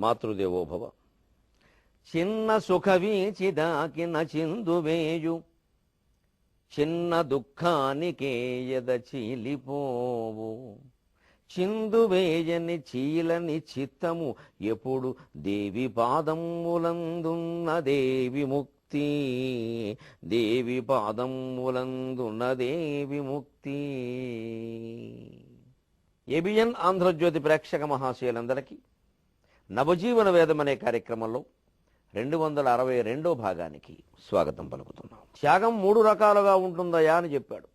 మాతృదేవోభవ. చిన్న సుఖవీచిదాకిన చిందువేయు చిన్న దుఃఖానికేయద చీలిపోవు. చిందువేయని చీలని చిత్తము ఎప్పుడు దేవి పాదములందున్న దేవి ముక్తి. దేవి పాదములందున్న దేవి ముక్తి. ఏబిఎన్ ఆంధ్రజ్యోతి ప్రేక్షక మహాశయులందరికీ నవజీవన వేదం అనే కార్యక్రమంలో 262వ భాగానికి స్వాగతం పలుకుతున్నాం. త్యాగం 3 రకాలుగా ఉంటుందయా అని చెప్పాడు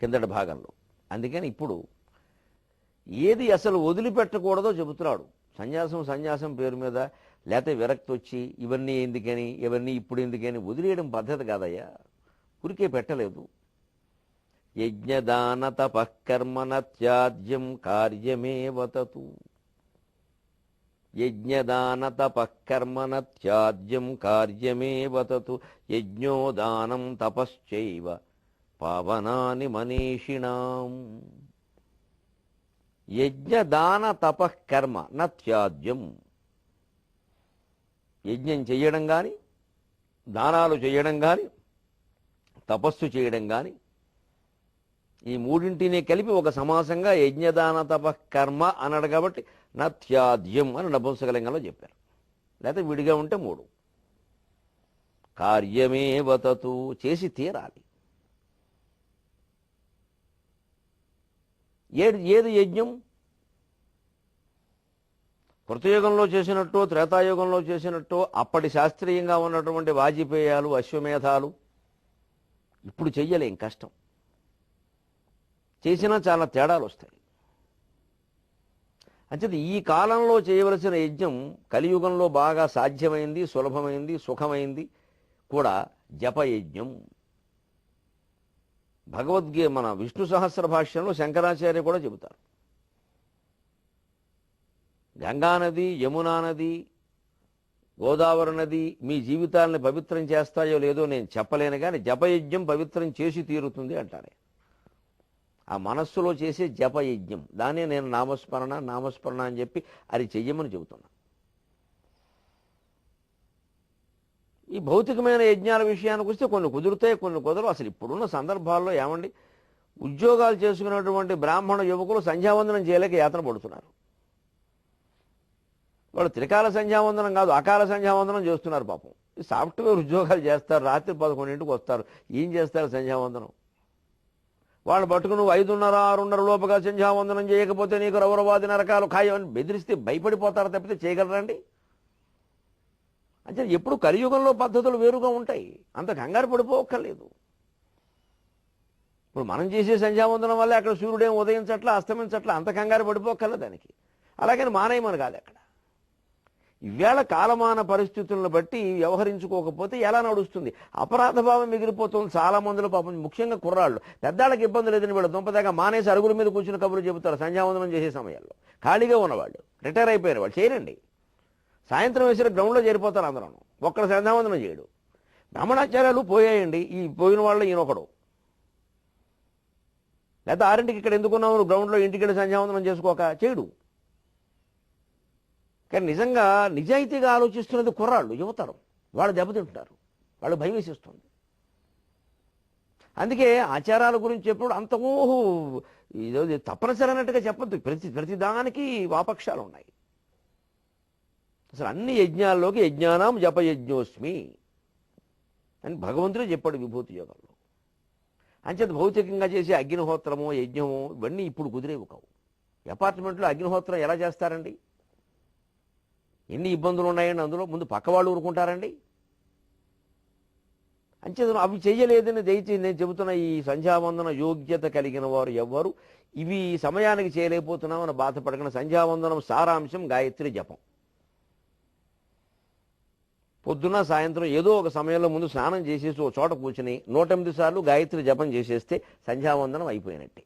కిందటి భాగంలో. అందుకని ఇప్పుడు ఏది అసలు వదిలిపెట్టకూడదో చెబుతున్నాడు. సన్యాసం పేరు మీద లేకపోతే విరక్తి వచ్చి ఇవన్నీ ఎందుకని ఇవన్నీ ఇప్పుడు ఎందుకని వదిలేయడం పద్ధతి కాదయ్యా. ఊరికే పెట్టలేదు. యజ్ఞదాన తపఃకర్మణ త్యాజ్యం కార్యమేవతతు. యజ్ఞదాన తపఃకర్మణ త్యాజ్యం కార్యమేవతతు. యజ్ఞోదానం తపశ్చైవ పావనాని మనీషిణాం. యజ్ఞదాన తపఃకర్మ న త్యాజ్యం. యజ్ఞం చేయడం కానీ, దానాలు చేయడం కానీ, తపస్సు చేయడం కానీ, ఈ మూడింటిని కలిపి ఒక సమాసంగా యజ్ఞదాన తపఃకర్మ అన్నాడు కాబట్టి నా త్యాజ్యం అని నపుంసకలింగంలో చెప్పారు. లేకపోతే విడిగా ఉంటే 3. కార్యమేవతతు, చేసి తీరాలి. ఏది యజ్ఞం? కృతయుగంలో చేసినట్టు, త్రేతాయుగంలో చేసినట్టు అప్పటి శాస్త్రీయంగా ఉన్నటువంటి వాజిపేయాలు, అశ్వమేధాలు ఇప్పుడు చెయ్యలేం, కష్టం. చేసినా చాలా తేడాలు వస్తాయి. అంచేత ఈ కాలంలో చేయవలసిన యజ్ఞం కలియుగంలో బాగా సాధ్యమైంది, సులభమైంది, సుఖమైంది కూడా జపయజ్ఞం. భగవద్గీత మన విష్ణు సహస్ర భాష్యంలో శంకరాచార్య కూడా చెబుతారు. గంగానది, యమునా నది, గోదావరి నది మీ జీవితాలను పవిత్రం చేస్తాయో లేదో నేను చెప్పలేను, కానీ జపయజ్ఞం పవిత్రం చేసి తీరుతుంది అంటారే. ఆ మనస్సులో చేసే జపయజ్ఞం, దాన్నే నేను నామస్మరణ అని చెప్పి అది చెయ్యమని చెబుతున్నా. ఈ భౌతికమైన యజ్ఞాల విషయానికి వస్తే కొన్ని కుదురుతాయి, కొన్ని కుదరవు. అసలు ఇప్పుడున్న సందర్భాల్లో ఏమండి, ఉద్యోగాలు చేసుకున్నటువంటి బ్రాహ్మణ యువకులు సంధ్యావందనం చేయలేక యాతన పడుతున్నారు. వాళ్ళు త్రికాల సంధ్యావందనం కాదు, అకాల సంధ్యావందనం చేస్తున్నారు పాపం. ఈ సాఫ్ట్వేర్ ఉద్యోగాలు చేస్తారు, రాత్రి 11ంటికి వస్తారు, ఏం చేస్తారు సంధ్యావందనం? వాళ్ళు పట్టుకుని 5:30, 6:30 లోపుగా సంధ్యావందనం చేయకపోతే నీకు రౌరవాది నరకాలు ఖాయమని బెదిరిస్తే భయపడిపోతారు తప్పితే చేయగలరండి? అంటే ఎప్పుడు కలియుగంలో పద్ధతులు వేరుగా ఉంటాయి, అంత కంగారు పడిపోక్కర్లేదు. ఇప్పుడు మనం చేసే సంధ్యావందనం వల్ల అక్కడ సూర్యుడేం ఉదయించట్లా, అస్తమించట్లా, అంత కంగారు పడిపోక్కర్లేదు దానికి. అలాగని మానేయమని కాదు. అక్కడ ఈవేళ కాలమాన పరిస్థితులను బట్టి వ్యవహరించుకోకపోతే ఎలా నడుస్తుంది? అపరాధ భావం మిగిలిపోతుంది చాలా మందిలో పాపం, ముఖ్యంగా కుర్రాళ్ళు. పెద్దాళ్ళకి ఇబ్బంది లేదని వీళ్ళు దుంపదాకా మానేసి అరుగుల మీద కూర్చుని కబుర్లు చెబుతారు సంధ్యావందనం చేసే సమయాల్లో. ఖాళీగా ఉన్నవాళ్ళు, రిటైర్ అయిపోయిన వాళ్ళు చేయరండి. సాయంత్రం వేసిన గ్రౌండ్లో చేరిపోతారు అందరం. ఒక్కడ సంధ్యావందనం చేయడు. బ్రాహ్మణాచార్యాలు పోయాయండి, ఈ పోయిన వాళ్ళు ఈయనొకడు. లేదా 6ంటికి ఇక్కడ ఎందుకున్నావు గ్రౌండ్లో, ఇంటికి వెళ్ళి సంధ్యావందనం చేసుకోక చేయడు. కానీ నిజంగా నిజాయితీగా ఆలోచిస్తున్నది కుర్రాళ్ళు, యువతరం. వాళ్ళు దెబ్బతింటున్నారు, వాళ్ళు భయం వేసిస్తుంది. అందుకే ఆచారాల గురించి చెప్పినప్పుడు అంత ఇదో తప్పనిసరి అన్నట్టుగా చెప్పద్దు. ప్రతిదానికి వాపక్షాలు ఉన్నాయి. అసలు అన్ని యజ్ఞాల్లోకి యజ్ఞానాం జపయజ్ఞోస్మి అని భగవంతుడే చెప్పాడు విభూతి యోగంలో. అంచేత భౌతికంగా చేసే అగ్నిహోత్రమో యజ్ఞమో ఇవన్నీ ఇప్పుడు కుదిరేవి కావు. అపార్ట్మెంట్లో అగ్నిహోత్రం ఎలా చేస్తారండి? ఎన్ని ఇబ్బందులు ఉన్నాయండి అందులో. ముందు పక్కవాళ్ళు ఊరుకుంటారండి? అంచేత అవి చెయ్యలేదని దయచేసి నేను చెబుతున్న ఈ సంధ్యావందన యోగ్యత కలిగిన వారు ఎవ్వరు ఇవి సమయానికి చేయలేకపోతున్నామని బాధపడకుండా సంధ్యావందనం సారాంశం గాయత్రి జపం. పొద్దున్న సాయంత్రం ఏదో ఒక సమయంలో ముందు స్నానం చేసేసి ఒక చోట కూర్చుని 108 సార్లు గాయత్రి జపం చేసేస్తే సంధ్యావందనం అయిపోయినట్టే.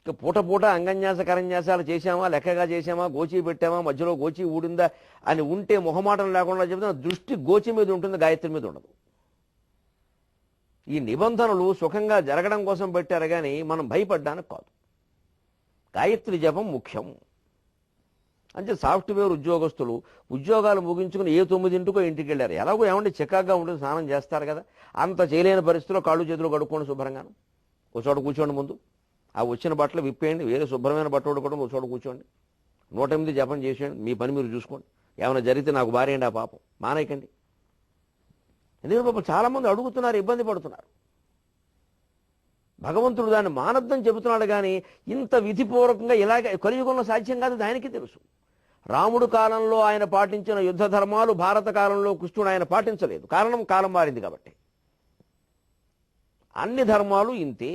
ఇక పూట అంగన్యాస కరన్యాసాలు చేశామా, లెక్కగా చేశామా, గోచి పెట్టామా, మధ్యలో గోచి ఊడిందా అని ఉంటే మొహమాటం లేకుండా చెబుతున్నా, దృష్టి గోచి మీద ఉంటుంది, గాయత్రి మీద ఉండదు. ఈ నిబంధనలు సుఖంగా జరగడం కోసం పెట్టారు కానీ మనం భయపడ్డానికి కాదు. గాయత్రి జపం ముఖ్యం. అంటే సాఫ్ట్వేర్ ఉద్యోగస్తులు ఉద్యోగాలు ముగించుకుని ఏ 9ంటికో ఇంటికి వెళ్ళారు. ఎలాగో ఏమంటే చికాగ్గా ఉంటుంది, స్నానం చేస్తారు కదా, అంత చేయలేని పరిస్థితిలో కాళ్ళు చేతులు కడుక్కోండి శుభ్రంగాను, ఒక చోట కూర్చోండి, ముందు ఆ వచ్చిన బట్టలు విప్పేయండి, వేరే శుభ్రమైన బట్టలు ఉడకడం, ఒక చోట కూర్చోండి, 108 జపం చేసేయండి, మీ పని మీరు చూసుకోండి. ఏమైనా జరిగితే నాకు భార్యండి ఆ పాపం మానేయకండి. ఎందుకంటే పాపం చాలామంది అడుగుతున్నారు, ఇబ్బంది పడుతున్నారు. భగవంతుడు దాన్ని మానద్దని చెబుతున్నాడు, కానీ ఇంత విధిపూర్వకంగా ఇలాగ కలియుగంలో సాధ్యం కాదు, దానికి తెలుసు. రాముడు కాలంలో ఆయన పాటించిన యుద్ధ ధర్మాలు భారత కాలంలో కృష్ణుడు ఆయన పాటించలేదు. కారణం కాలం మారింది కాబట్టి. అన్ని ధర్మాలు ఇంతే.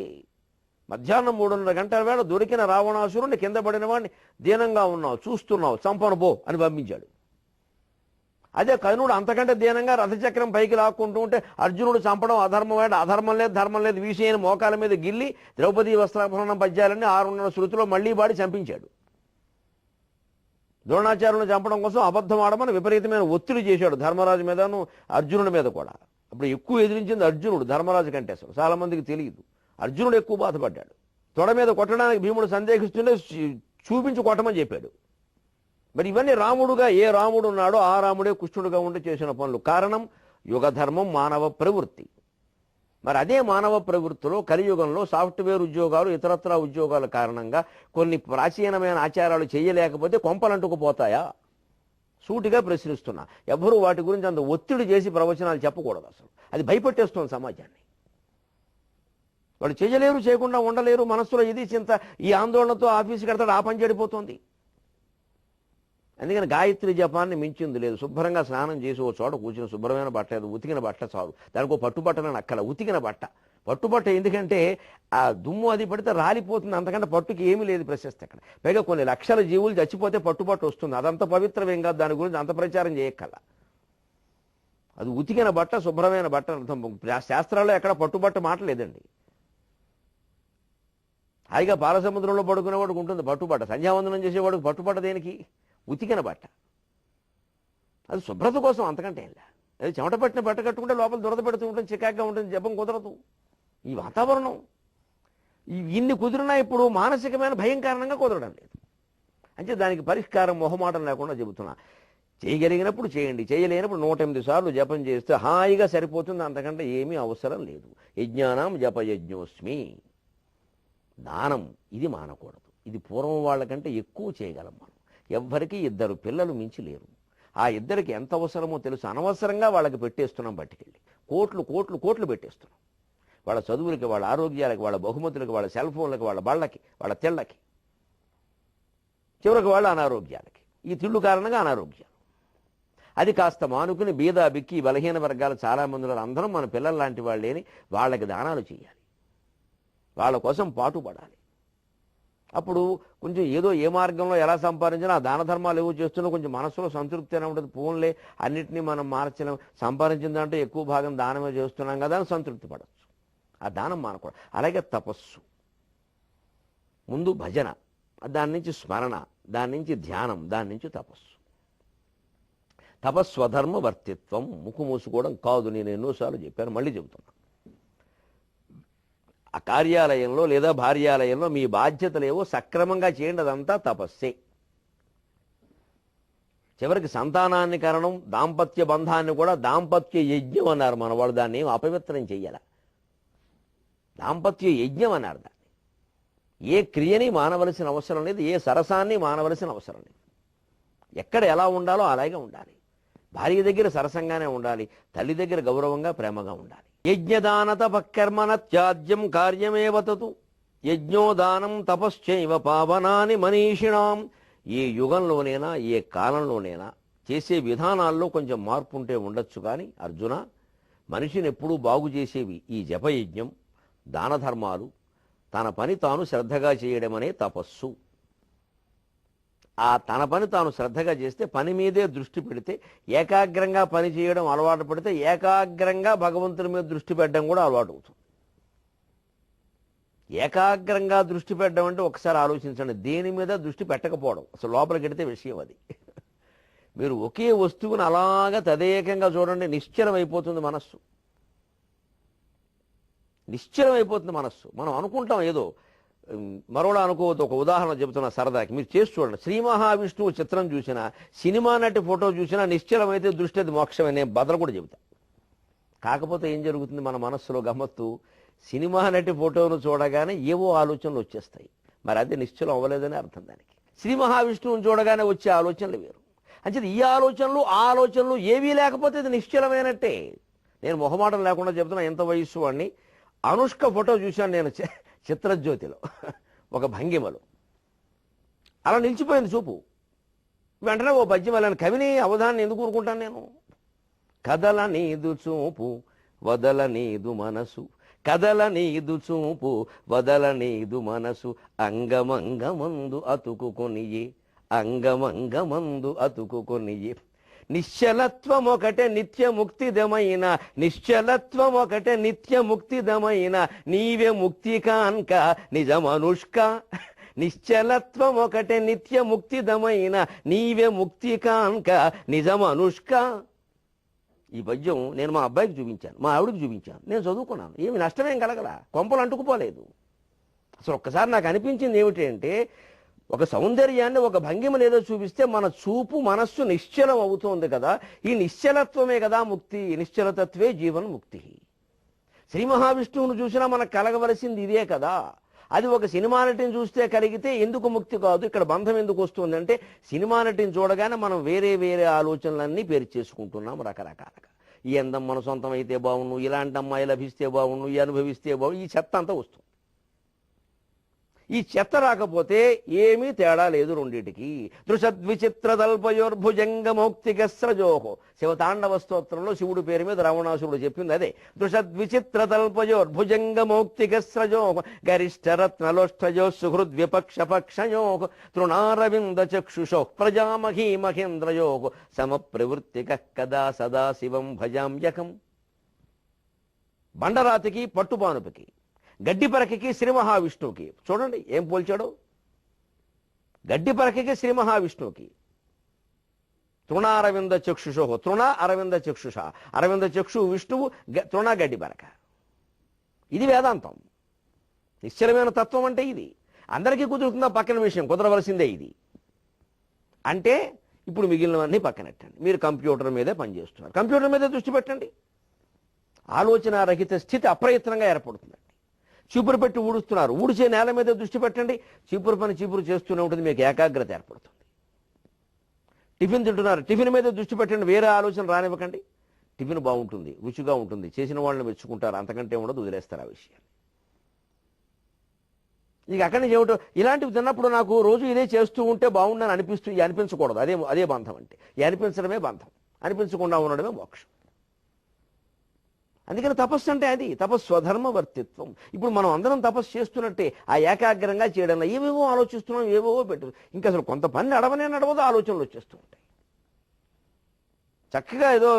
మధ్యాహ్నం 3:30 గంటల వేళ దొరికిన రావణాసురుణ్ణి, కింద పడిన వాడిని, దీనంగా ఉన్నావు, చూస్తున్నావు, చంపను పో అని పంపించాడు. అదే కర్ణుడు అంతకంటే దీనంగా రథచక్రం పైకి లాక్కుంటూ ఉంటే అర్జునుడు చంపడం అధర్మం, అధర్మం లేదు, ధర్మం లేదు, వీషేని మోకాల మీద గిల్లి ద్రౌపదీ వస్త్రాపహరణం పద్యాలన్నీ 600 శృతిలో మళ్లీ బాడి చంపించాడు. ద్రోణాచార్యులను చంపడం కోసం అబద్ధం ఆడమని విపరీతమైన ఒత్తిడి చేశాడు ధర్మరాజు మీదను అర్జునుడి మీద కూడా. అప్పుడు ఎక్కువ ఎదిరించింది అర్జునుడు ధర్మరాజు కంటే. అసలు చాలా మందికి తెలియదు, అర్జునుడు ఎక్కువ బాధపడ్డాడు. తొడ మీద కొట్టడానికి భీముడు సందేహిస్తుంటే చూపించి కొట్టమని చెప్పాడు. మరి ఇవన్నీ రాముడుగా ఏ రాముడు ఉన్నాడో ఆ రాముడే కృష్ణుడుగా ఉండి చేసిన పనులు. కారణం యుగధర్మం, మానవ ప్రవృత్తి. మరి అదే మానవ ప్రవృత్తిలో కలియుగంలో సాఫ్ట్వేర్ ఉద్యోగాలు, ఇతరత్ర ఉద్యోగాల కారణంగా కొన్ని ప్రాచీనమైన ఆచారాలు చేయలేకపోతే కొంపలంటుకుపోతాయా? సూటిగా ప్రశ్నిస్తున్నా. ఎవ్వరూ వాటి గురించి అంత ఒత్తిడి చేసి ప్రవచనాలు చెప్పకూడదు. అసలు అది భయపెట్టేస్తుంది సమాజాన్ని. వాళ్ళు చేయలేరు, చేయకుండా ఉండలేరు, మనస్సులో ఇది చింత, ఈ ఆందోళనతో ఆఫీస్కి వెళ్తాడు, ఆ పని చెడిపోతుంది. అందుకని గాయత్రి జపాన్ని మించింది లేదు. శుభ్రంగా స్నానం చేసి ఓ చోట కూర్చుని శుభ్రమైన బట్ట, ఉతికిన బట్ట చాలు. దానికి ఓ పట్టుబట్టలని అక్కల, ఉతికిన బట్ట. పట్టుబట్ట ఎందుకంటే ఆ దుమ్ము అది పడితే రాలిపోతుంది, అంతకంటే పట్టుకి ఏమీ లేదు ప్రశస్తి అక్కడ. పైగా కొన్ని లక్షల జీవులు చచ్చిపోతే పట్టుబట్ట వస్తుంది, అదంత పవిత్రమేం కాదు, దాని గురించి అంత ప్రచారం చేయక్కల. అది ఉతికిన బట్ట, శుభ్రమైన బట్ట అర్థం. శాస్త్రాల్లో ఎక్కడ పట్టుబట్ట మాట లేదండి. హాయిగా పాలసముద్రంలో పడుకునేవాడికి ఉంటుంది పట్టుబట్ట, సంధ్యావందనం చేసేవాడికి పట్టుబట్ట దేనికి? ఉతికిన బట్ట. అది శుభ్రత కోసం, అంతకంటే ఏం లే. అది చెమట పట్టిన బట్ట కట్టుకుంటే లోపల దురద పెడుతూ ఉంటుంది, చికాగ్గా ఉంటుంది, జపం కుదరదు. ఈ వాతావరణం ఇన్ని కుదిరినా ఇప్పుడు మానసికమైన భయం కారణంగా కుదరడం లేదు. అంటే దానికి పరిష్కారం మొహమాటం లేకుండా చెబుతున్నా. చేయగలిగినప్పుడు చేయండి, చేయలేనప్పుడు 108 సార్లు జపం చేస్తే హాయిగా సరిపోతుంది, అంతకంటే ఏమీ అవసరం లేదు. యజ్ఞానాం జపయజ్ఞోస్మి. దానం ఇది మానకూడదు. ఇది పూర్వం వాళ్ళకంటే ఎక్కువ చేయగలం మనం. ఎవ్వరికీ 2 పిల్లలు మించి లేరు. ఆ 2కి ఎంత అవసరమో తెలుసు. అనవసరంగా వాళ్ళకి పెట్టేస్తున్నాం, బట్టికెళ్ళి కోట్లు కోట్లు కోట్లు పెట్టేస్తున్నాం. వాళ్ళ చదువులకి, వాళ్ళ ఆరోగ్యాలకి, వాళ్ళ బహుమతులకి, వాళ్ళ సెల్ ఫోన్లకి, వాళ్ళ బళ్ళకి, వాళ్ళ తెళ్ళకి, చివరికి వాళ్ళ అనారోగ్యాలకి. ఈ తిళ్ళు కారణంగా అనారోగ్యాలు. అది కాస్త మానుకుని బీద బిక్కి బలహీన వర్గాలు చాలామంది అందరం మన పిల్లలు లాంటి వాళ్ళేని వాళ్ళకి దానాలు చేయాలి, వాళ్ళ కోసం పాటుపడాలి. అప్పుడు కొంచెం ఏదో ఏ మార్గంలో ఎలా సంపాదించినా ఆ దాన ధర్మాలు ఏవో చేస్తున్నా కొంచెం మనసులో సంతృప్తి అయినా ఉంటుంది. పోన్లే, అన్నింటినీ మనం మార్చలేం, సంపాదించిన దాంట్లో ఎక్కువ భాగం దానమే చేస్తున్నాం కదా అని సంతృప్తి పడవచ్చు. ఆ దానం మానకూడదు. అలాగే తపస్సు, ముందు భజన, దాని నుంచి స్మరణ, దాని నుంచి ధ్యానం, దాని నుంచి తపస్సు. తపస్వధర్మ వర్తిత్వం. ముక్కు మూసుకోవడం కాదు, నేను ఎన్నోసార్లు చెప్పాను, మళ్ళీ చెబుతున్నా. ఆ కార్యాలయంలో లేదా భార్యాలయంలో మీ బాధ్యతలేవో సక్రమంగా చేయండి, అదంతా తపస్సే. చివరికి సంతానాన్ని కరణం, దాంపత్య బంధాన్ని కూడా దాంపత్య యజ్ఞం అన్నారు మన వాళ్ళు. దాన్ని ఏం అపవిత్రం చెయ్యాల, దాంపత్య యజ్ఞం అన్నారు దాన్ని. ఏ క్రియని మానవలసిన అవసరం లేదు, ఏ సరసాన్ని మానవలసిన అవసరం లేదు. ఎక్కడ ఎలా ఉండాలో అలాగే ఉండాలి. భార్య దగ్గర సరసంగానే ఉండాలి, తల్లి దగ్గర గౌరవంగా ప్రేమగా ఉండాలి. యజ్ఞదాన తపకర్మణ త్యాజ్యం కార్యమేవతు యజ్ఞోదానం తపశ్చైవ పావనాని మనీషిణాం. ఏ యుగంలోనైనా ఏ కాలంలోనైనా చేసే విధానాల్లో కొంచెం మార్పు ఉంటే ఉండొచ్చు, కానీ అర్జున, మనిషిని ఎప్పుడూ బాగు చేసేవి ఈ జపయజ్ఞం, దాన ధర్మాలు, తన పని తాను శ్రద్ధగా చేయడం అనే తపస్సు. ఆ తన పని తాను శ్రద్ధగా చేస్తే, పని మీదే దృష్టి పెడితే, ఏకాగ్రంగా పని చేయడం అలవాటు పడితే ఏకాగ్రంగా భగవంతుని మీద దృష్టి పెట్టడం కూడా అలవాటు అవుతుంది. ఏకాగ్రంగా దృష్టి పెట్టడం అంటే ఒకసారి ఆలోచించండి, దేని మీద దృష్టి పెట్టకపోవడం, అసలు లోపలికి వెడితే విషయం అది. మీరు ఒకే వస్తువుని అలాగా తదేకంగా చూడండి, నిశ్చలమైపోతుంది మనస్సు. నిశ్చలమైపోతుంది మనస్సు. మనం అనుకుంటాం ఏదో మరోలా అనుకోవద్దు, ఒక ఉదాహరణ చెబుతున్నా సరదాకి, మీరు చేసి చూడండి. శ్రీ మహావిష్ణువు చిత్రం చూసినా, సినిమా నటి ఫోటో చూసినా నిశ్చలమైతే దృష్టి అది మోక్షమే. నేను బదలు కూడా చెబుతా. కాకపోతే ఏం జరుగుతుంది మన మనస్సులో గమ్మత్తు, సినిమా నటి ఫోటోను చూడగానే ఏవో ఆలోచనలు వచ్చేస్తాయి. మరి అది నిశ్చలం అవ్వలేదని అర్థం దానికి. శ్రీ మహావిష్ణువుని చూడగానే వచ్చే ఆలోచనలు వేరు. అంచేది ఈ ఆలోచనలు ఆ ఆలోచనలు ఏవీ లేకపోతే ఇది నిశ్చలమైనట్టే. నేను మొహమాటం లేకుండా చెబుతున్నా, ఎంత వయస్సు వాడిని. అనుష్క ఫోటో చూశాను నేను చిత్రజ్యోతిలో, ఒక భంగిమలో. అలా నిలిచిపోయింది చూపు. వెంటనే ఓ పద్యం వెళ్ళాను, కవిని అవధాన్ని ఎందుకు ఊరుకుంటాను నేను. కదల నీదు చూపు వదల నీదు మనసు, కదల నీదు చూపు వదల నీదు మనసు, అంగమంగమందు అతుకుకొనియే, అంగమంగమందు అతుకుకొనియే. నిశ్చలత్వమొకటే నిత్యముక్తిదమైన, నిశ్చలత్వమొకటే నిత్యముక్తిదమైన, నీవే ముక్తి కాన్క నిజమనుష్క. నిశ్చలత్వమొకటే నిత్యముక్తిదమైన, నీవే ముక్తి కాన్క నిజమనుష్క. ఈ పద్యం నేను మా అబ్బాయికి చూపించాను, మా ఆవిడికి చూపించాను. నేను చదువుకున్నాను, ఏమి నష్టమేం కలగల, కొంపలు అంటుకుపోలేదు. అసలు ఒక్కసారి నాకు అనిపించింది ఏమిటి అంటే, ఒక సౌందర్యాన్ని ఒక భంగిమ లేదో చూపిస్తే మన చూపు మనస్సు నిశ్చలం అవుతోంది కదా. ఈ నిశ్చలత్వమే కదా ముక్తి, నిశ్చలతత్వే జీవన్ ముక్తి. శ్రీ మహావిష్ణువును చూసినా మనకు కలగవలసింది ఇదే కదా. అది ఒక సినిమా నటిని చూస్తే కలిగితే ఎందుకు ముక్తి కాదు, ఇక్కడ బంధం ఎందుకు వస్తుందంటే, సినిమా నటిని చూడగానే మనం వేరే వేరే ఆలోచనలన్నీ పేరు చేసుకుంటున్నాం రకరకాలుగా. ఈ అందం మన సొంతం అయితే బాగుండు, ఇలాంటి అమ్మాయి లభిస్తే బాగుండు, ఈ అనుభవిస్తే బాగుండు, ఈ చెత్త అంతా వస్తుంది. ఈ చెత్త రాకపోతే ఏమీ తేడా లేదు రెండింటికి. దృషద్విచిత్రతల్పయోర్భుజంగమౌక్తికస్రజోహో, శివతాండవ స్తోత్రంలో శివుడు పేరు మీద రావణాసురుడు చెప్పింది అదే. దృషద్విచిత్రతల్పయోర్భుజంగమౌక్తికస్రజోహో, గరిష్టరత్నలోష్టజో సుహృద్విపక్షపక్షయో, తృణారవింద చక్షుషో ప్రజామహీ మహేంద్రయో, సమప్రవృత్తిక కదా సదా శివం భజామ్యకం. బండరాతికి పట్టుపానుపుకి, గడ్డి పరకకి శ్రీ మహావిష్ణువుకి చూడండి ఏం పోల్చాడు. గడ్డి పరకకి శ్రీ మహావిష్ణువుకి. తృణారవింద చక్షుషో, తృణ అరవింద చక్షుష, అరవింద చక్షు విష్ణువు, తృణ గడ్డి పరక. ఇది వేదాంతం. నిశ్చలమైన తత్వం అంటే ఇది. అందరికీ కుదురుతుందా పక్కన విషయం, కుదరవలసిందే ఇది. అంటే ఇప్పుడు మిగిలినవన్నీ పక్కనెట్టండి. మీరు కంప్యూటర్ మీదే పనిచేస్తున్నారు, కంప్యూటర్ మీదే దృష్టి పెట్టండి. ఆలోచన రహిత స్థితి అప్రయత్నంగా ఏర్పడుతుందండి. చీపురు పెట్టి ఊడుస్తున్నారు, ఊడిచే నేల మీద దృష్టి పెట్టండి, చీపురు పని చీపురు చేస్తూనే ఉంటుంది, మీకు ఏకాగ్రత ఏర్పడుతుంది. టిఫిన్ తింటున్నారు, టిఫిన్ మీద దృష్టి పెట్టండి, వేరే ఆలోచన రానివ్వకండి. టిఫిన్ బాగుంటుంది, రుచిగా ఉంటుంది, చేసిన వాళ్ళని మెచ్చుకుంటారు, అంతకంటే ఉండదు, వదిలేస్తారు ఆ విషయాన్ని. ఇక అక్కడి నుంచి ఏమిటో ఇలాంటివి తిన్నప్పుడు నాకు రోజు ఇదే చేస్తూ ఉంటే బాగుండని అనిపించకూడదు. అదే బంధం అంటే. అనిపించడమే బంధం, అనిపించకుండా ఉండడమే మోక్షం. అందుకని తపస్సు అంటే అది, తపస్సు స్వధర్మవర్తిత్వం. ఇప్పుడు మనం అందరం తపస్సు చేస్తున్నట్టే, ఆ ఏకాగ్రంగా చేయడంలో ఏవేవో ఆలోచిస్తున్నాం, ఏవేవో పెట్టు. ఇంకా అసలు కొంత పని నడవదో ఆలోచనలు వచ్చేస్తూ ఉంటాయి. చక్కగా ఏదో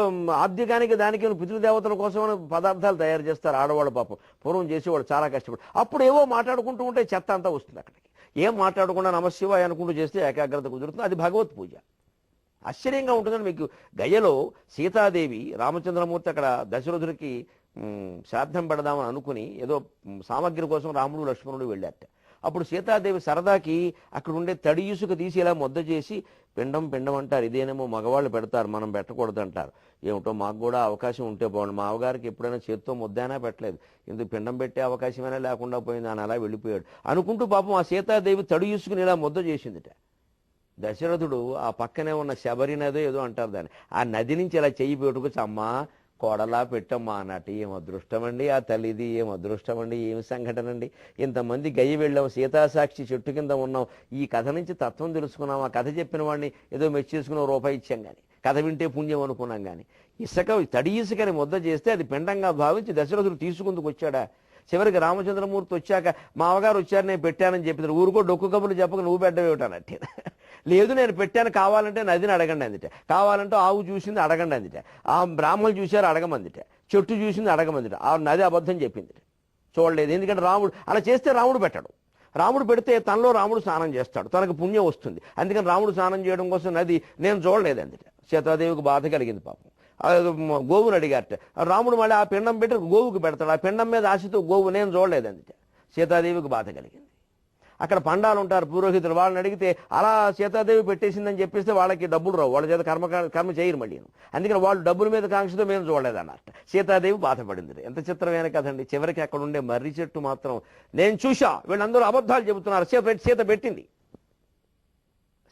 ఆద్యకానికి దానికి పితృదేవతల కోసం పదార్థాలు తయారు చేస్తారు ఆడవాళ్ళు, పాపం పూర్వం చేసేవాళ్ళు చాలా కష్టపడి. అప్పుడు ఏవో మాట్లాడుకుంటూ ఉంటే చెత్త అంతా వస్తుంది అక్కడికి. ఏం మాట్లాడకుండా నమశివాయ అనుకుంటూ చేస్తే ఏకాగ్రత కుదురుతుంది. అది భగవత్ పూజ. ఆశ్చర్యంగా ఉంటుందని మీకు. గయలో సీతాదేవి, రామచంద్రమూర్తి అక్కడ దశరథుడికి శ్రాద్ధం పెడదామని అనుకుని ఏదో సామగ్రి కోసం రాముడు లక్ష్మణుడు వెళ్ళారట. అప్పుడు సీతాదేవి సరదాకి అక్కడ ఉండే తడి ఇసుక తీసి ఇలా ముద్ద చేసి, పిండం అంటారు, ఇదేనేమో మగవాళ్ళు పెడతారు, మనం పెట్టకూడదు అంటారు. ఏమిటో మాకు కూడా అవకాశం ఉంటే బాగుండు. మా అవగారికి ఎప్పుడైనా చేత్తో ముద్దైనా పెట్టలేదు, ఎందుకు పిండం పెట్టే అవకాశమైనా లేకుండా పోయింది అని అలా వెళ్ళిపోయాడు అనుకుంటూ పాపం ఆ సీతాదేవి తడి ఇసుకుని ఇలా ముద్ద చేసిందిట. దశరథుడు ఆ పక్కనే ఉన్న శబరి నది ఏదో అంటారు దాన్ని, ఆ నది నుంచి ఇలా చెయ్యి పెట్టుకొచ్చి, అమ్మా కోడలా పెట్టమ్మా అన్నట్టు. ఏం అదృష్టం అండి ఆ తల్లిది, ఏం అదృష్టం అండి, ఏమి సంఘటన అండి. ఇంతమంది గయ్యి వెళ్ళాం, సీతాసాక్షి చెట్టు కింద ఉన్నాం, ఈ కథ నుంచి తత్వం తెలుసుకున్నాం. ఆ కథ చెప్పిన వాడిని ఏదో మెచ్చేసుకుని రూపాయి ఇచ్చాం కానీ, కథ వింటే పుణ్యం అనుకున్నాం కానీ, తడి ఇసుకని ముద్ద చేస్తే అది పిండంగా భావించి దశరథుడు తీసుకుందుకు వచ్చాడా. చివరికి రామచంద్రమూర్తి వచ్చాక, మా అవగారు వచ్చారు నేను పెట్టానని చెప్పినారు. ఊరుకో డొక్కు కబుర్లు చెప్పక నువ్వు పెట్టవేమిటన్నట్టే. లేదు నేను పెట్టాను, కావాలంటే నదిని అడగండి అందిట, కావాలంటే ఆవు చూసింది అడగండి అందిట, ఆ బ్రాహ్మణులు చూశారు అడగమందిట, చెట్టు చూసింది అడగమందిట. ఆ నది అబద్ధం చెప్పింది, చూడలేదు. ఎందుకంటే రాముడు అలా చేస్తే రాముడు పెట్టడు. రాముడు పెడితే తనలో రాముడు స్నానం చేస్తాడు, తనకు పుణ్యం వస్తుంది. అందుకని రాముడు స్నానం చేయడం కోసం నది నేను చూడలేదు అందిట. సీతాదేవికి బాధ కలిగింది పాపం. గోవుని అడిగారట. రాముడు మళ్ళీ ఆ పిండం పెట్టి గోవుకి పెడతాడు, ఆ పిండం మీద ఆశతో గోవు నేను చూడలేదు అందిట. సీతాదేవికి బాధ కలిగింది. అక్కడ పండాలు ఉంటారు పురోహితులు, వాళ్ళని అడిగితే అలా సీతాదేవి పెట్టేసిందని చెప్పేస్తే వాళ్ళకి డబ్బులు రావు, వాళ్ళ చేత కర్మ చేయరు మళ్ళీ. అందుకని వాళ్ళు డబ్బుల మీద కాంక్షతో మేము చూడలేదన్నట్ట. సీతాదేవి బాధపడింది. ఎంత చిత్రమైన కదండి. చివరికి అక్కడ ఉండే మర్రి చెట్టు మాత్రం నేను చూశా, వీళ్ళందరూ అబద్ధాలు చెబుతున్నారు, సీత పెట్టింది.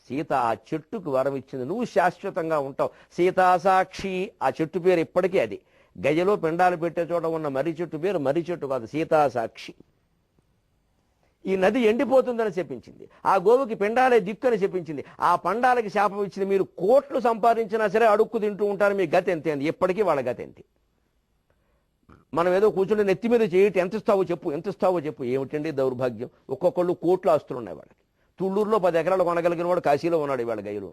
సీత ఆ చెట్టుకు వరం ఇచ్చింది, నువ్వు శాశ్వతంగా ఉంటావు, సీతా సాక్షి. ఆ చెట్టు పేరు ఇప్పటికీ అది. గజలో పిండాలు పెట్టే చోట ఉన్న మర్రి చెట్టు పేరు మర్రి చెట్టు కాదు, సీతా సాక్షి. ఈ నది ఎండిపోతుందని చెప్పించింది, ఆ గోవుకి పిండాలే దిక్కని చెప్పించింది. ఆ పండాలకి శాపం ఇచ్చింది, మీరు కోట్లు సంపాదించినా సరే అడుక్కు తింటూ ఉంటారు, మీ గతి ఎంతే అంది. ఎప్పటికీ వాళ్ళ గతి ఎంతే. మనం ఏదో కూర్చుంటే నెత్తి మీద చేయటి, ఎంత ఇస్తావో చెప్పు, ఎంత ఇస్తావో చెప్పు. ఏమిటండి దౌర్భాగ్యం. ఒక్కొక్కళ్ళు కోట్లు ఆస్తులు ఉన్నాయి వాళ్ళకి. తుళ్ళూరులో 10 ఎకరాలు కొనగలిగిన వాడు కాశీలో ఉన్నాడు ఇవాళ గైలో.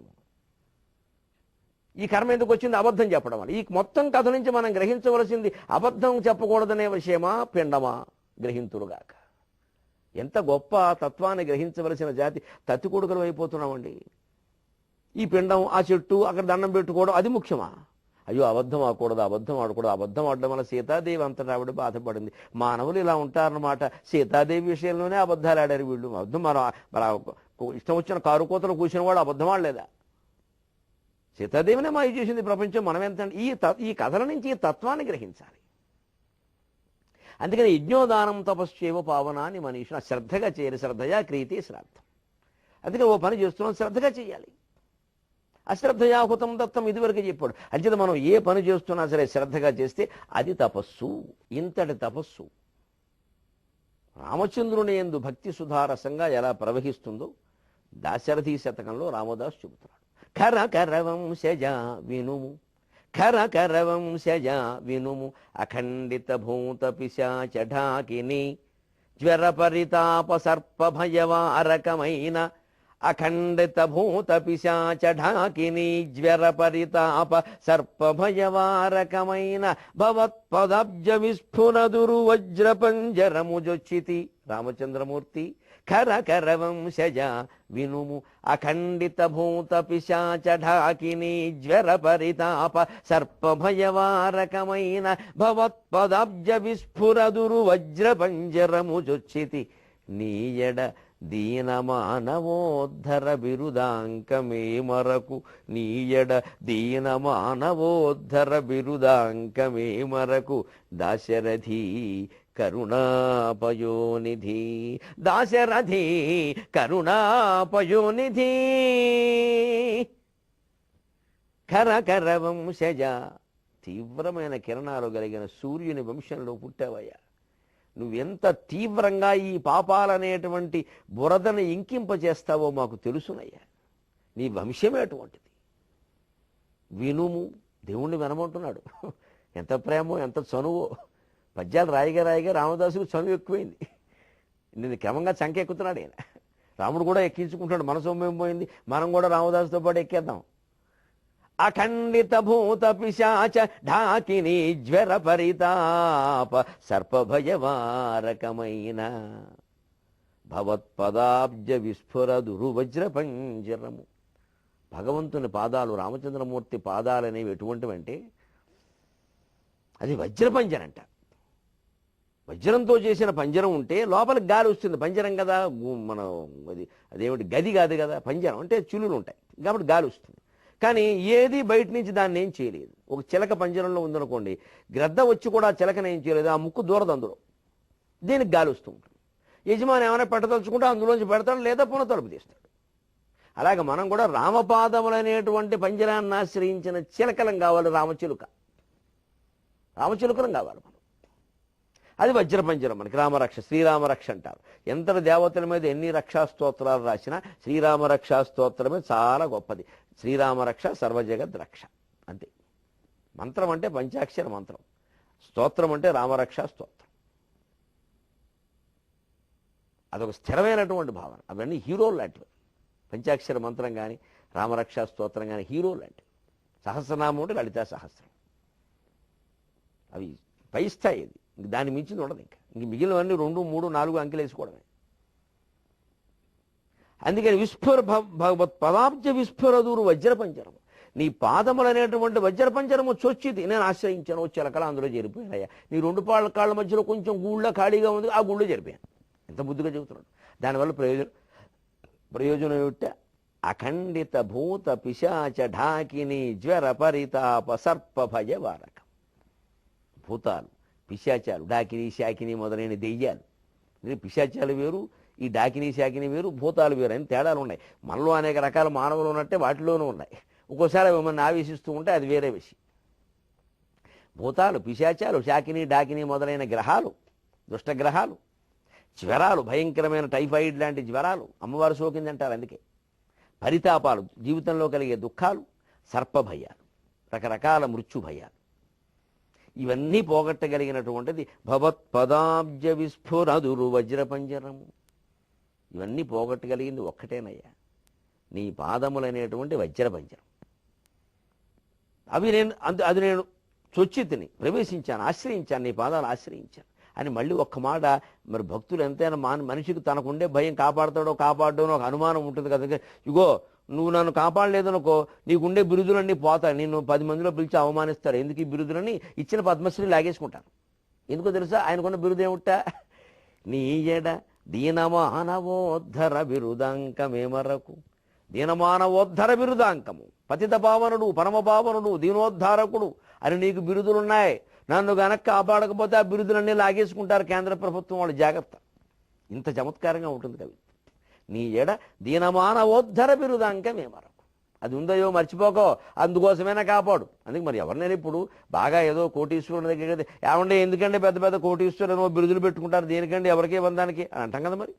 ఈ కర్మ ఎందుకు వచ్చింది? అబద్ధం చెప్పడం వల్ల. ఈ మొత్తం కథ నుంచి మనం గ్రహించవలసింది, అబద్ధం చెప్పకూడదనే విషయమా పిండమా? గ్రహింతురుగాక. ఎంత గొప్ప తత్వాన్ని గ్రహించవలసిన జాతి తత్తికొడుకులు అయిపోతున్నామండి. ఈ పిండం, ఆ చెట్టు, అక్కడ దండం పెట్టుకోవడం అది ముఖ్యమా? అయ్యో అబద్ధం ఆడకూడదు, అబద్ధం ఆడకూడదు. అబద్ధం ఆడడం వల్ల సీతాదేవి అంతటా ఆవిడ బాధపడింది. మానవులు ఇలా ఉంటారన్నమాట. సీతాదేవి విషయంలోనే అబద్ధాలు ఆడారు వీళ్ళు. అబద్ధం మన ఇష్టం వచ్చిన కారు కోతలు కూర్చున్న వాడు అబద్ధం ఆడలేదా? సీతాదేవినే మాయ చేసింది ప్రపంచం. మనం ఎంత ఈ కథల నుంచి ఈ తత్వాన్ని గ్రహించాలి. అందుకని యజ్ఞోదానం తపస్సేవ పావనాన్ని మనీషున శ్రద్ధగా చేయాలి. శ్రద్ధయా క్రీతి శ్రాద్ధం. అందుకని ఓ పని చేస్తున్నాం, శ్రద్ధగా చేయాలి. అశ్రద్ధయా హుతం దత్తం ఇదివరకు చెప్పాడు. అంచేత మనం ఏ పని చేస్తున్నా సరే శ్రద్ధగా చేస్తే అది తపస్సు. ఇంతటి తపస్సు రామచంద్రుని యందు భక్తి సుధారసంగా ఎలా ప్రవహిస్తుందో దాశరథి శతకంలో రామదాసు చెబుతున్నాడు. కర కరవంశజ వినుము, ఖర కరవంశజ వినుము, అఖండిత భూత పిశాచఢాకిని జ్వర పరితాప సర్ప భయవారకమైన, అఖండిత భూత పిశాచఢాకిని జ్వర పరితాప సర్ప భయవారకమైన, భవత్పదాబ్జ విస్ఫురదురు వజ్రపంజరముజొచ్చితి. రామచంద్రమూర్తి ఖర కరవంశజ వినుము, అఖండిత భూత పిశాచఢాకిని జ్వర పరితాప సర్ప భయవారకమైన, భవత్పదాబ్జ విస్ఫురదురు వజ్రపంజరముజొచ్చితి. నీయడ దీన మానవోద్ధర బిరుదాంకమే మరకు, నీయడ దీన మానవోద్ధర బిరుదాంకమే మరకు, దాశరథి కరుణాపయోనిధి. దాశరథి కరుణాపయోనిధి. ఖర కరవంశజ, తీవ్రమైన కిరణాలు కలిగిన సూర్యుని వంశంలో పుట్టావయ్యా. నువ్వెంత తీవ్రంగా ఈ పాపాలనేటువంటి బురదను ఇంకింపచేస్తావో మాకు తెలుసునయ్యా. నీ వంశమే అటువంటిది. వినుము, దేవుణ్ణి వినమంటున్నాడు. ఎంత ప్రేమో, ఎంత చనువో. పద్యాలు రాయిగా రాయిగా రామదాసుకు చనువు ఎక్కువైంది. నేను క్రమంగా చంకెక్కుతున్నాడు ఆయన. రాముడు కూడా ఎక్కించుకుంటాడు. మన సొమ్మేం పోయింది, మనం కూడా రామదాసుతో పాటు ఎక్కేద్దాం. అఖండిత భూత పిశాచ ఢాకిని జ్వర పరితాప సర్పభయవారకమైన, భవత్పదాబ్జ విస్ఫురదురు వజ్రపంజరము. భగవంతుని పాదాలు, రామచంద్రమూర్తి పాదాలనేవి ఎటువంటివంటే అది వజ్రపంజరంట. వజ్రంతో చేసిన పంజరం ఉంటే లోపలికి గాలి వస్తుంది. పంజరం కదా, మన అదేమిటి గది కాదు కదా, పంజరం అంటే చిల్లులు ఉంటాయి కాబట్టి గాలి వస్తుంది. కానీ ఏది బయట నుంచి దాన్ని ఏం చేయలేదు. ఒక చిలక పంజరంలో ఉందనుకోండి, గ్రద్ద వచ్చి కూడా చిలకని ఏం చేయలేదు, ఆ ముక్కు దూరదు అందులో, దీనికి గాలి వస్తూ ఉంటుంది. యజమాని ఏమైనా పెట్టదలుచుకుంటే అందులోంచి పెడతాడు, లేదా పునః తలుపు తీస్తాడు. అలాగే మనం కూడా రామపాదములనేటువంటి పంజరాన్ని ఆశ్రయించిన చిలకలం కావాలి. రామచిలుకలం కావాలి మనం. అది వజ్రపంజరం మనకి. రామరక్ష, శ్రీరామరక్ష అంటారు. ఎంతటి దేవతల మీద ఎన్ని రక్షా స్తోత్రాలు రాసినా శ్రీరామరక్షా స్తోత్రమే చాలా గొప్పది. శ్రీరామరక్ష సర్వజగద్ రక్ష అంతే. మంత్రం అంటే పంచాక్షర మంత్రం, స్తోత్రం అంటే రామరక్షా స్తోత్రం. అదొక స్థిరమైనటువంటి భావన. అవన్నీ హీరోలు లాంటివి. పంచాక్షర మంత్రం కానీ రామరక్షా స్తోత్రం కానీ హీరోలు లాంటివి. సహస్రనామం అంటే లలితా సహస్రం. అవి పై స్థాయి. ఇది దాన్ని మించింది ఉండదు. ఇంక మిగిలినవన్నీ 2, 3, 4 అంకెలు వేసుకోవడమే. అందుకని పదాబ్జ విస్ఫురదురు వజ్రపంజరము. నీ పాదములు అనేటువంటి వజ్రపంజరము చొచ్చిది. నేను ఆశ్రయించాను, చిలకల అందులో చేరిపోయానయ్యా. నీ 2 కాళ్ళ మధ్యలో కొంచెం గూళ్ళ ఖాళీగా ఉంది, ఆ గూళ్ళో చేరిపోయాను. ఎంత బుద్ధిగా చెబుతున్నాడు. దానివల్ల ప్రయోజనం ఏమిట? అఖండిత భూత పిశాచ ఢాకిని జ్వర పరితాప సర్ప భయవారకం. భూతాలు, పిశాచాలు, డాకిని శాకిని మొదలైన దెయ్యాలు. పిశాచాలు వేరు, ఈ డాకిని శాకిని వేరు, భూతాలు వేరు అని తేడాలు ఉన్నాయి. మనలో అనేక రకాల మానవులు ఉన్నట్టే వాటిలోనూ ఉన్నాయి. ఒక్కోసారి మిమ్మల్ని ఆవేశిస్తూ ఉంటే అది వేరే విషయం. భూతాలు, పిశాచాలు, శాకిని డాకిని మొదలైన గ్రహాలు, దుష్టగ్రహాలు, జ్వరాలు, భయంకరమైన టైఫాయిడ్ లాంటి జ్వరాలు, అమ్మవారు సోకిందంటారు అందుకే. పరితాపాలు, జీవితంలో కలిగే దుఃఖాలు, సర్పభయాలు, రకరకాల మృత్యు భయాలు, ఇవన్నీ పోగొట్టగలిగినటువంటిది భవత్పదాబ్జ విస్ఫురదురు వజ్రపంజరము. ఇవన్నీ పోగొట్టగలిగింది ఒక్కటేనయ్యా, నీ పాదములనేటువంటి వజ్రపంజరం. అది నేను చొచ్చితిని, ప్రవేశించాను, ఆశ్రయించాను, నీ పాదాలు ఆశ్రయించాను అని మళ్ళీ ఒక్క మాట. మరి భక్తులు ఎంతైనా మనిషికి తనకుండే భయం కాపాడతాడో కాపాడడో ఒక అనుమానం ఉంటుంది కదా. ఇగో నువ్వు నన్ను కాపాడలేదనుకో నీకుండే బిరుదులన్నీ పోతాయి, నిన్ను 10 మందిలో పిలిచి అవమానిస్తారు. ఎందుకు ఈ బిరుదులని? ఇచ్చిన పద్మశ్రీ లాగేసుకుంటాను. ఎందుకో తెలుసా? ఆయనకున్న బిరుదు ఏమిటా? నీ ఎడ దీనమానవోద్ధర బిరుదాంకమేమరకు. దీనమానవోద్ధర బిరుదాంకము, పతిత పావనుడు, పరమపావనుడు, దీనోద్ధారకుడు అని నీకు బిరుదులున్నాయి. నన్ను గనక కాపాడకపోతే ఆ బిరుదులన్నీ లాగేసుకుంటారు కేంద్ర ప్రభుత్వం వాళ్ళు. జాగ్రత్త. ఇంత చమత్కారంగా ఉంటుంది కవి. నీ ఎడ దీనమానవోద్ధర బిరుదాంకమేమరకు. అది ఉందయో మర్చిపోకో, అందుకోసమైనా కాపాడు. అందుకే మరి ఎవరినైనా ఇప్పుడు బాగా ఏదో కోటీశ్వరుని దగ్గర ఏమంటే ఎందుకంటే పెద్ద పెద్ద కోటీశ్వరులు బిరుదులు పెట్టుకుంటారు, దేనికండి ఎవరికే ఇవ్వడానికి అని అంటాం కదా. మరి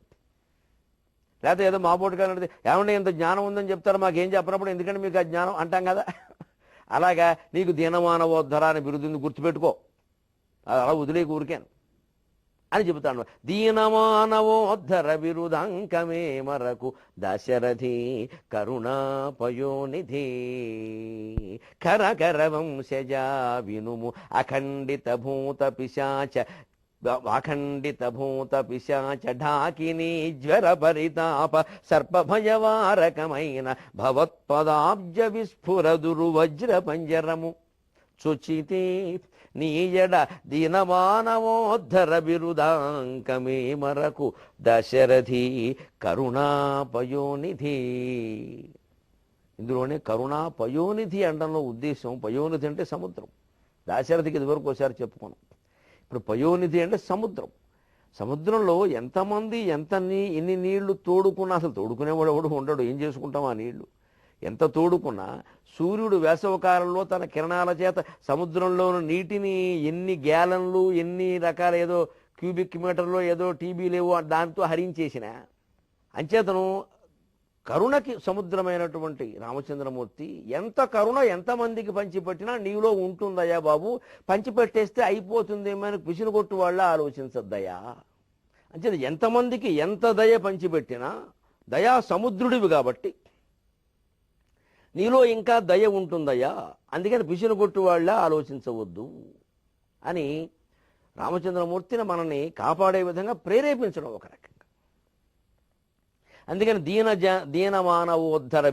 లేకపోతే ఏదో మాపోటు కాలంటే ఏమంటే ఇంత జ్ఞానం ఉందని చెప్తారు, మాకేం చెప్పినప్పుడు ఎందుకంటే మీకు ఆ జ్ఞానం అంటాం కదా. అలాగా నీకు దీనమానవోద్ధర అని బిరుదుని గుర్తుపెట్టుకో, అలా వదిలే ఊరికాను అని చెబుతాను. దీనమానవోద్ధర బిరుదాంకమే మరకు దశరథి కరుణాపయోనిధి కరకర వంశజా వినుము అఖండిత భూత పిశాచ ఢాకిని జ్వర పరితాప సర్పభయవారకమైన భవత్పదాబ్జ విస్ఫురదురు వజ్ర పంజరము చుచితే నీయడ దీనమానవోద్ధర బిరుదాంకమే మరకు దశరథి కరుణాపయోనిధి. ఇందులోనే కరుణాపయోనిధి అనడంలో ఉద్దేశం, పయోనిధి అంటే సముద్రం. దాశరథికి ఇదివరకు ఒకసారి చెప్పుకున్నాం. ఇప్పుడు పయోనిధి అంటే సముద్రం. సముద్రంలో ఎంతమంది ఎన్ని నీళ్లు తోడుకున్నా, అసలు తోడుకునేవాడు ఎవడు ఉండడు, ఏం చేసుకుంటాం ఆ నీళ్లు. ఎంత తోడుకున్నా సూర్యుడు వేసవకాలంలో తన కిరణాల చేత సముద్రంలోని నీటిని ఎన్ని గ్యాలన్లు, ఎన్ని రకాల ఏదో క్యూబిక్ మీటర్లో ఏదో టీబీలేవో దాంతో హరించేసిన అంచేతను కరుణకి సముద్రమైనటువంటి రామచంద్రమూర్తి ఎంత కరుణ ఎంతమందికి పంచిపెట్టినా నీలో ఉంటుందయ్యా బాబు, పంచిపెట్టేస్తే అయిపోతుందేమో అని పిసినుగొట్టు వాళ్ళ ఆలోచించద్దయ్యా. అంచేత ఎంతమందికి ఎంత దయ పంచిపెట్టినా దయా సముద్రుడివి కాబట్టి నీలో ఇంకా దయ ఉంటుందయ్యా, అందుకని పిసినుగొట్టు వాళ్ళ ఆలోచించవద్దు అని రామచంద్రమూర్తిని మనల్ని కాపాడే విధంగా ప్రేరేపించడం ఒక రకంగా. అందుకని దీనమానవోద్ధర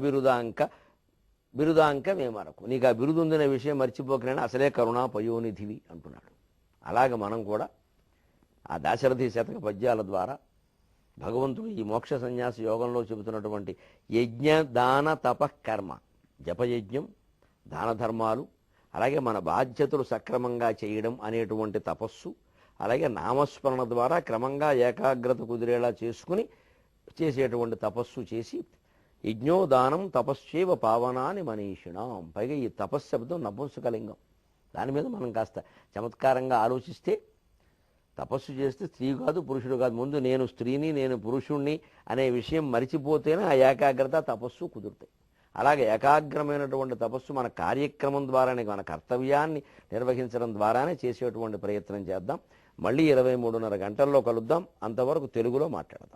బిరుదాంకమేమరకు. నీకు ఆ బిరుదు ఉందనే విషయం మర్చిపోకనైనా అసలే కరుణా పయోనిధివి అంటున్నాడు. అలాగే మనం కూడా ఆ దాశరథి శతక పద్యాల ద్వారా భగవంతుడు ఈ మోక్ష సన్యాస యోగంలో చెబుతున్నటువంటి యజ్ఞ దాన తపకర్మ, జపయజ్ఞం, దాన ధర్మాలు, అలాగే మన బాధ్యతలు సక్రమంగా చేయడం అనేటువంటి తపస్సు, అలాగే నామస్మరణ ద్వారా క్రమంగా ఏకాగ్రత కుదిరేలా చేసుకుని చేసేటువంటి తపస్సు చేసి యజ్ఞోదానం తపస్సేవ పావనాని మనీషిణాం. పైగా ఈ తపశ్శబ్దం నపుంసకలింగం. దాని మీద మనం కాస్త చమత్కారంగా ఆలోచిస్తే తపస్సు చేస్తే స్త్రీ కాదు పురుషుడు కాదు, ముందు నేను స్త్రీని నేను పురుషుణ్ణి అనే విషయం మరిచిపోతేనే ఆ ఏకాగ్రత తపస్సు కుదురుతాయి. అలాగే ఏకాగ్రమైనటువంటి తపస్సు మన కార్యక్రమం ద్వారానే, మన కర్తవ్యాన్ని నిర్వహించడం ద్వారానే చేసేటువంటి ప్రయత్నం చేద్దాం. మళ్ళీ 23:30 గంటల్లో కలుద్దాం. అంతవరకు తెలుగులో మాట్లాడదాం.